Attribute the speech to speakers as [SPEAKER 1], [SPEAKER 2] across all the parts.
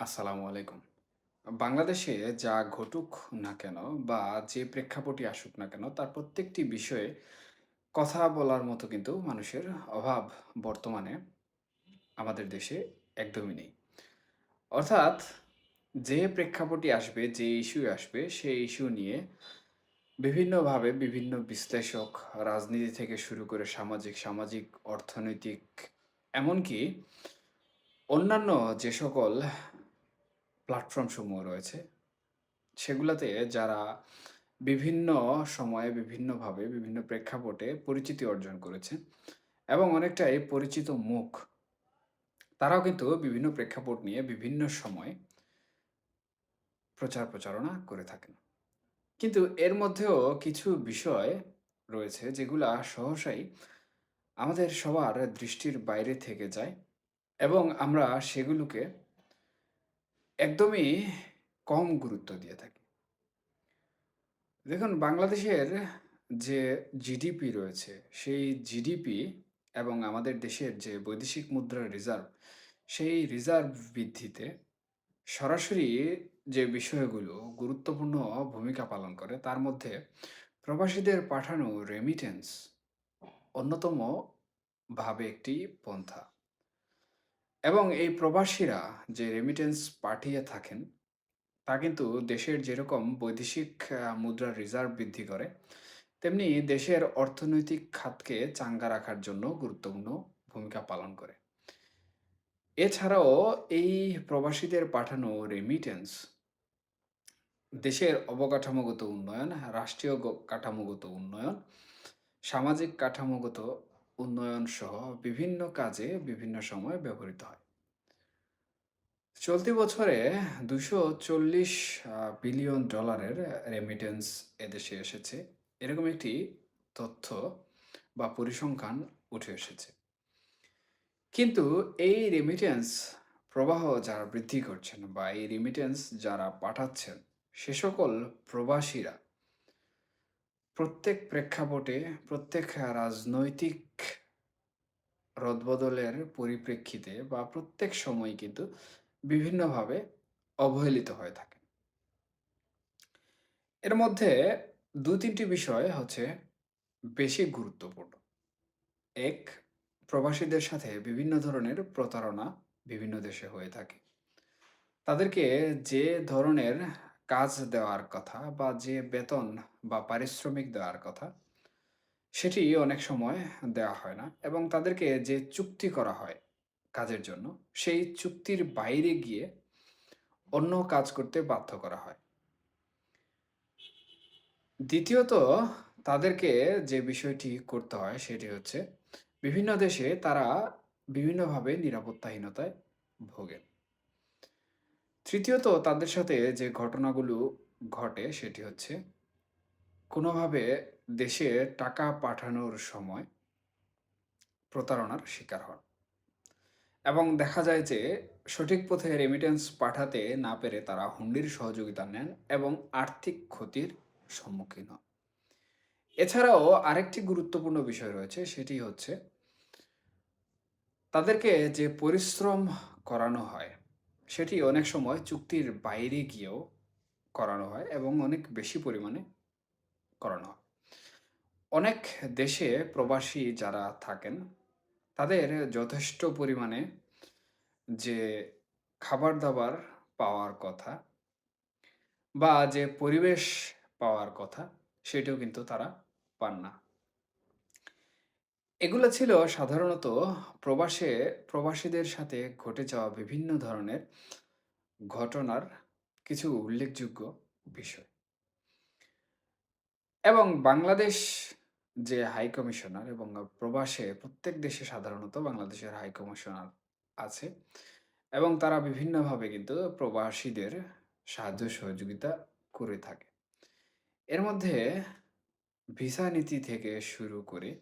[SPEAKER 1] আসসালামু আলাইকুম। বাংলাদেশে যা ঘটুক না কেন বা যে প্রেক্ষাপটই আসুক না কেন, তার প্রত্যেকটি বিষয়ে কথা বলার মতো কিন্তু মানুষের অভাব বর্তমানে আমাদের দেশে একদমই নেই। অর্থাৎ যে প্রেক্ষাপটই আসবে, যে ইস্যু আসবে, সেই ইস্যু নিয়ে বিভিন্নভাবে বিভিন্ন বিশ্লেষক রাজনীতি থেকে শুরু করে সামাজিক, অর্থনৈতিক এমনকি অন্যান্য যে সকল প্ল্যাটফর্মসমূহ রয়েছে সেগুলাতে যারা বিভিন্ন সময়ে বিভিন্নভাবে বিভিন্ন প্রেক্ষাপটে পরিচিতি অর্জন করেছে এবং অনেকটাই পরিচিত মুখ, তারাও কিন্তু বিভিন্ন প্রেক্ষাপট নিয়ে বিভিন্ন সময় প্রচার প্রচারণা করে থাকেন। কিন্তু এর মধ্যেও কিছু বিষয় রয়েছে যেগুলা সহসাই আমাদের সবার দৃষ্টির বাইরে থেকে যায় এবং আমরা সেগুলোকে একদমই কম গুরুত্ব দিয়ে থাকি। দেখুন, বাংলাদেশের যে জিডিপি রয়েছে, সেই জিডিপি এবং আমাদের দেশের যে বৈদেশিক মুদ্রার রিজার্ভ, সেই রিজার্ভ বৃদ্ধিতে সরাসরি যে বিষয়গুলো গুরুত্বপূর্ণ ভূমিকা পালন করে, তার মধ্যে প্রবাসীদের পাঠানো রেমিটেন্স অন্যতম ভাবে একটি পন্থা। এবং এই প্রবাসীরা যে রেমিটেন্স পাঠিয়ে থাকেন, তা কিন্তু দেশের যেরকম বৈদেশিক মুদ্রার রিজার্ভ বৃদ্ধি করে, তেমনি দেশের অর্থনৈতিক খাতকে চাঙ্গা রাখার জন্য গুরুত্বপূর্ণ ভূমিকা পালন করে। এছাড়াও এই প্রবাসীদের পাঠানো রেমিটেন্স দেশের অবকাঠামোগত উন্নয়ন, রাষ্ট্রীয় কাঠামোগত উন্নয়ন, সামাজিক কাঠামোগত উন্নয়ন সহ বিভিন্ন কাজে বিভিন্ন সময় ব্যবহৃত হয়। চলতি বছরে $240 বিলিয়ন রেমিটেন্স এদেশে এসেছে। এরকম একটি তথ্য বা পরিসংখ্যান উঠে এসেছে। কিন্তু এই রেমিটেন্স প্রবাহ যারা বৃদ্ধি করছেন বা এই রেমিটেন্স যারা পাঠাচ্ছেন, সে সকল প্রবাসীরা প্রত্যেক প্রেক্ষাপটে, প্রত্যেক রাজনৈতিক রদবদলের পরিপ্রেক্ষিতে বা প্রত্যেক সময় কিন্তু বিভিন্নভাবে অবহেলিত হয়ে থাকেন। এর মধ্যে ২-৩ টি বিষয় হচ্ছে বেশি গুরুত্বপূর্ণ। ১, প্রবাসীদের সাথে বিভিন্ন ধরনের প্রতারণা বিভিন্ন দেশে হয়ে থাকে। তাদেরকে যে ধরনের কাজ দেওয়ার কথা বা যে বেতন বা পারিশ্রমিক দেওয়ার কথা, সেটি অনেক সময় দেওয়া হয় না এবং তাদেরকে যে চুক্তি করা হয় কাজের জন্য, সেই চুক্তির বাইরে গিয়ে অন্য কাজ করতে বাধ্য করা হয়। দ্বিতীয়ত, তাদেরকে যে বিষয়টি করতে হয় সেটি হচ্ছে বিভিন্ন দেশে তারা বিভিন্নভাবে নিরাপত্তাহীনতায় ভোগেন। তৃতীয়ত, তাদের সাথে যে ঘটনাগুলো ঘটে সেটি হচ্ছে কোনোভাবে দেশে টাকা পাঠানোর সময় প্রতারণার শিকার হন এবং দেখা যায় যে সঠিক পথে রেমিটেন্স পাঠাতে না পেরে তারা হুন্ডির সহযোগিতা নেন এবং আর্থিক ক্ষতির সম্মুখীন হন। এছাড়াও আরেকটি গুরুত্বপূর্ণ বিষয় রয়েছে, সেটি হচ্ছে তাদেরকে যে পরিশ্রম করানো হয়, সেটি অনেক সময় চুক্তির বাইরে গিয়েও করানো হয় এবং অনেক বেশি পরিমাণে করানো হয়। অনেক দেশে প্রবাসী যারা থাকেন, তাদের যথেষ্ট পরিমাণে যে খাবার-দাবার পাওয়ার কথা বা যে পরিবেশ পাওয়ার কথা, সেটিও কিন্তু তারা পান না। এগুলো ছিল সাধারণত প্রবাসীদের সাথে ঘটে যাওয়া বিভিন্ন ধরনের ঘটনার কিছু উল্লেখযোগ্য বিষয়। এবং বাংলাদেশ যে হাই কমিশনার এবং প্রবাসে প্রত্যেক দেশে সাধারণত বাংলাদেশের হাই কমিশনার আছে এবং তারা বিভিন্নভাবে কিন্তু প্রবাসীদের সাহায্য সহযোগিতা করে থাকে। এর মধ্যে ভিসা নীতি থেকে শুরু করে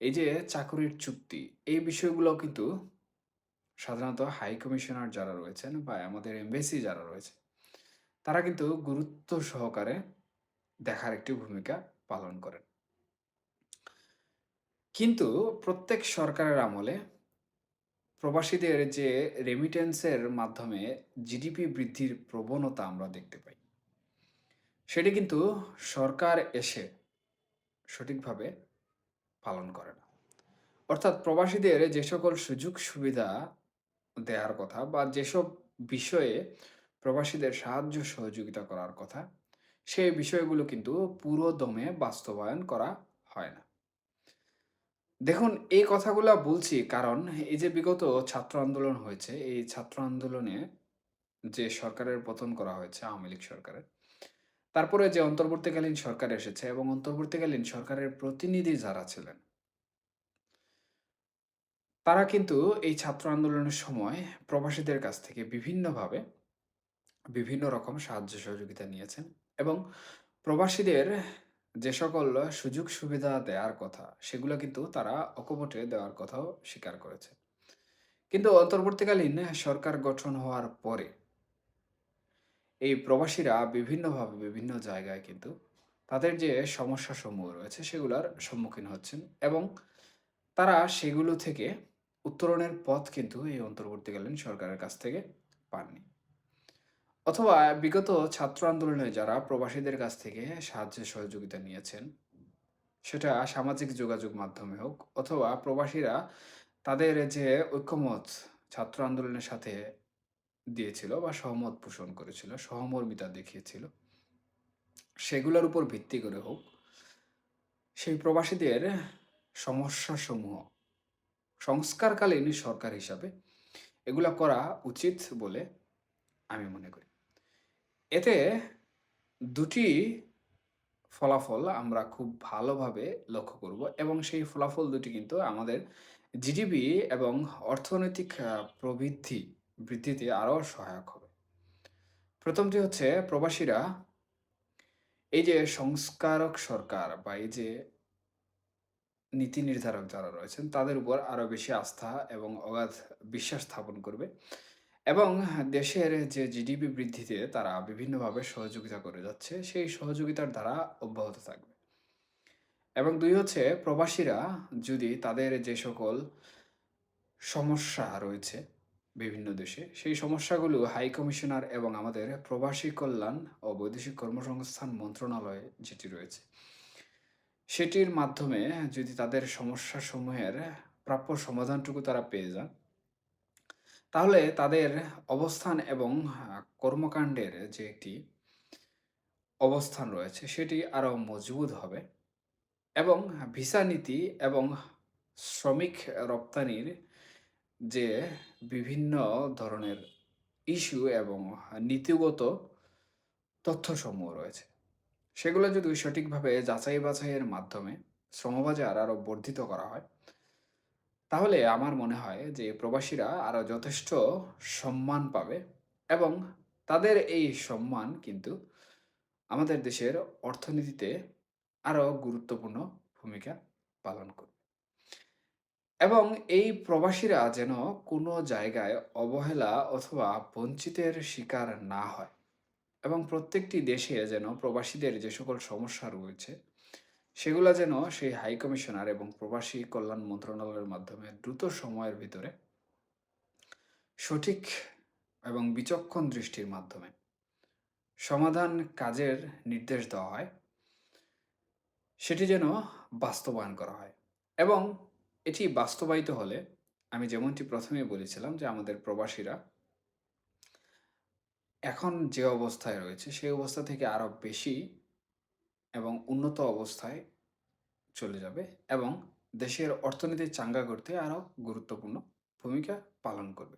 [SPEAKER 1] এই যে চাকুরির চুক্তি, এই বিষয়গুলোও কিন্তু সাধারণত হাই কমিশনার যারা রয়েছেন বা আমাদের এমবেসি যারা রয়েছে, তারা কিন্তু গুরুত্ব সহকারে দেখার একটি ভূমিকা পালন করেন। কিন্তু প্রত্যেক সরকারের আমলে প্রবাসীদের যে রেমিটেন্সের মাধ্যমে জিডিপি বৃদ্ধির প্রবণতা আমরা দেখতে পাই, সেটি কিন্তু সরকার এসে সঠিকভাবে পালন করে না। অর্থাৎ প্রবাসীদের যে সকল সুযোগ সুবিধা দেয়ার কথা বা যেসব বিষয়ে প্রবাসীদের সাহায্য সহযোগিতা করার কথা, সেই বিষয়গুলো কিন্তু পুরো দমে বাস্তবায়ন করা হয় না। দেখুন, এই কথাগুলা বলছি কারণ এই যে বিগত ছাত্র আন্দোলন হয়েছে, এই ছাত্র আন্দোলনে যে সরকারের পতন করা হয়েছে আওয়ামী লীগ সরকারের, তারপরে যে অন্তর্বর্তীকালীন সরকার এসেছে এবং অন্তর্বর্তীকালীন সরকারের প্রতিনিধি যারা ছিলেন, তারা কিন্তু এই ছাত্র আন্দোলনের সময় প্রবাসীদের কাছ থেকে বিভিন্নভাবে বিভিন্ন রকম সাহায্য সহযোগিতা নিয়েছেন এবং প্রবাসীদের যে সকল সুযোগ সুবিধা দেওয়ার কথা, সেগুলো কিন্তু তারা অকপটে দেওয়ার কথাও স্বীকার করেছে। কিন্তু অন্তর্বর্তীকালীন সরকার গঠন হওয়ার পরে এই প্রবাসীরা বিভিন্নভাবে বিভিন্ন জায়গায় কিন্তু তাদের যে সমস্যাসমূহ রয়েছে সেগুলোর সম্মুখীন হচ্ছেন এবং তারা সেগুলো থেকে উত্তরণের পথ কিন্তু এই অন্তর্বর্তীকালীন সরকারের কাছ থেকে পাননি। অথবা বিগত ছাত্র আন্দোলনে যারা প্রবাসীদের কাছ থেকে সাহায্য সহযোগিতা নিয়েছেন, সেটা সামাজিক যোগাযোগ মাধ্যমে হোক অথবা প্রবাসীরা তাদের যে ঐক্যমত ছাত্র আন্দোলনের সাথে দিয়েছিল বা সহমত পোষণ করেছিল, সহমর্মিতা দেখিয়েছিল, সেগুলোর উপর ভিত্তি করে হোক, সেই প্রবাসীদের সমস্যাসমূহ সংস্কারকালীন সরকার হিসাবে এগুলা করা উচিত বলে আমি মনে করি। এতে দুটি ফলাফল আমরা খুব ভালোভাবে লক্ষ্য করব এবং সেই ফলাফল দুটি কিন্তু আমাদের জিডিপি এবং অর্থনৈতিক প্রবৃদ্ধি বৃদ্ধিতে আরও সহায়ক হবে। প্রথমটি হচ্ছে প্রবাসীরা এই যে সংস্কারক সরকার বা এই যে নীতি নির্ধারক যারা রয়েছেন তাদের উপর আরো বেশি আস্থা এবং অগাধ বিশ্বাস স্থাপন করবে এবং দেশের যে জিডিপি বৃদ্ধিতে তারা বিভিন্নভাবে সহযোগিতা করে যাচ্ছে সেই সহযোগিতার দ্বারা অব্যাহত থাকবে। এবং দুই হচ্ছে প্রবাসীরা যদি তাদের যে সকল সমস্যা রয়েছে বিভিন্ন দেশে সেই সমস্যাগুলো হাই কমিশনার এবং আমাদের প্রবাসী কল্যাণ ও বৈদেশিক কর্মসংস্থান মন্ত্রণালয় যেটি রয়েছে সেটির মাধ্যমে যদি তাদের সমস্যাসমূহের প্রাপ্য সমাধানটুকু তারা পেয়ে যান, তাহলে তাদের অবস্থান এবং কর্মকাণ্ডের যে একটি অবস্থান রয়েছে সেটি আরও মজবুত হবে এবং ভিসা নীতি এবং শ্রমিক রপ্তানির যে বিভিন্ন ধরনের ইস্যু এবং নীতিগত তথ্যসমূহ রয়েছে, সেগুলো যদি সঠিকভাবে যাচাই বাছাইয়ের মাধ্যমে শ্রমবাজার আরও বর্ধিত করা হয়, তাহলে আমার মনে হয় যে প্রবাসীরা আরও যথেষ্ট সম্মান পাবে এবং তাদের এই সম্মান কিন্তু আমাদের দেশের অর্থনীতিতে আরও গুরুত্বপূর্ণ ভূমিকা পালন করবে এবং এই প্রবাসীরা যেন কোনো জায়গায় অবহেলা অথবা বঞ্চিতের শিকার না হয় এবং প্রত্যেকটি দেশে যেন প্রবাসীদের যে সকল সমস্যা রয়েছে সেগুলা যেন সেই হাই কমিশনার এবং প্রবাসী কল্যাণ মন্ত্রণালয়ের মাধ্যমে দ্রুত সময়ের ভিতরে সঠিক এবং বিচক্ষণ দৃষ্টির মাধ্যমে সমাধান কাজের নির্দেশ দেওয়া হয়, সেটি যেন বাস্তবায়ন করা হয় এবং এটি বাস্তবায়িত হলে আমি যেমনটি প্রথমে বলেছিলাম যে আমাদের প্রবাসীরা এখন যে অবস্থায় রয়েছে সেই অবস্থা থেকে আরও বেশি এবং উন্নত অবস্থায় চলে যাবে এবং দেশের অর্থনীতি চাঙ্গা করতে আরও গুরুত্বপূর্ণ ভূমিকা পালন করবে।